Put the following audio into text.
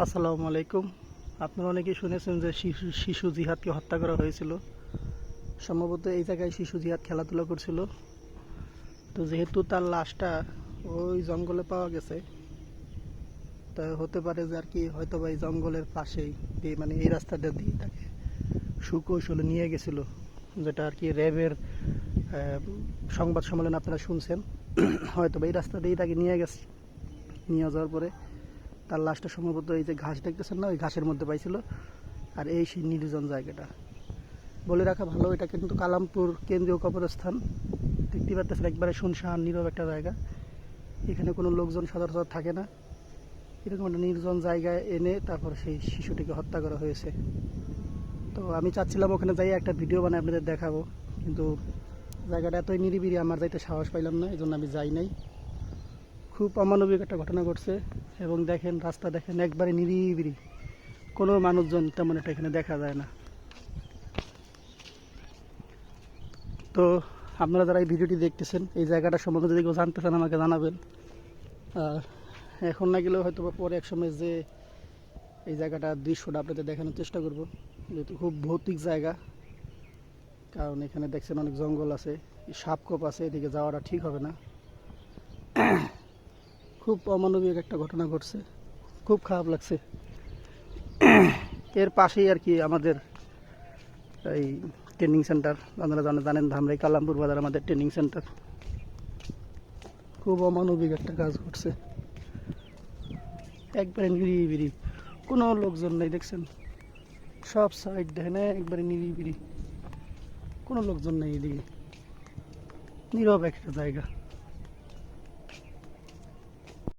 আসসালামু আলাইকুম। আপনারা অনেকেই শুনেছেন যে শিশু জিহাদকে হত্যা করা হয়েছিল। সম্ভবত এই জায়গায় শিশু জিহাদ খেলাধুলা করছিল। তো যেহেতু তার লাশটা ওই জঙ্গলে পাওয়া গেছে, তা হতে পারে যে আর কি হয়তো বা এই জঙ্গলের পাশেই মানে এই রাস্তাটা দিয়ে তাকে সুকৌশলে নিয়ে গেছিল, যেটা আর কি র্যাবের সংবাদ সম্মেলন আপনারা শুনছেন। হয়তো বা এই রাস্তা দিয়েই তাকে নিয়ে গেছে। নিয়ে যাওয়ার পরে তার লাশটা সম্ভবত এই যে ঘাস দেখতেছেন না, ওই ঘাসের মধ্যে পাইছিল। আর এই সেই নির্জন জায়গাটা বলে রাখা ভালো, এটা কিন্তু কালামপুর কেন্দ্রীয় কবরস্থান। দেখতে পাচ্ছেন একবারে শুনশান নীরব একটা জায়গা। এখানে কোনো লোকজন সচরাচর থাকে না। এরকম একটা নির্জন জায়গায় এনে তারপর সেই শিশুটিকে হত্যা করা হয়েছে। তো আমি চাচ্ছিলাম ওখানে যাই একটা ভিডিও বানাই আপনাদের দেখাবো, কিন্তু জায়গাটা এতই নিরিবিলি আমার যাইতে সাহস পাইলাম না, এই জন্য আমি যাই নাই। খুব অমানবিক একটা ঘটনা ঘটছে। এবং দেখেন রাস্তা দেখেন একবারে নিরিবিলি, কোনো মানুষজন তেমন একটা এখানে দেখা যায় না। তো আপনারা যারা এই ভিডিওটি দেখতেছেন, এই জায়গাটা সম্বন্ধে যদি কেউ জানতে চান আমাকে জানাবেন। আর এখন না গেলেও হয়তো বা পরে এক সময় যে এই জায়গাটার দৃশ্যটা আপনাদের দেখানোর চেষ্টা করব, যেহেতু খুব ভৌতিক জায়গা। কারণ এখানে দেখছেন অনেক জঙ্গল আছে, সাপখোপ আছে, এদিকে যাওয়াটা ঠিক হবে না। খুব অমানবিক একটা ঘটনা ঘটছে, খুব খারাপ লাগছে। এর পাশেই আর কি আমাদের এই ট্রেনিং সেন্টার, আপনারা জানেন ধামরাই কালামপুর বাজার আমাদের ট্রেনিং সেন্টার। খুব অমানবিক একটা কাজ ঘটছে, একবারে নিরিবিলি, কোনো লোকজন নেই। দেখছেন সব সাইড দেখেন একবারে নিরিবিলি, কোনো লোকজন নেই এদিকে, নীরব একটা জায়গা।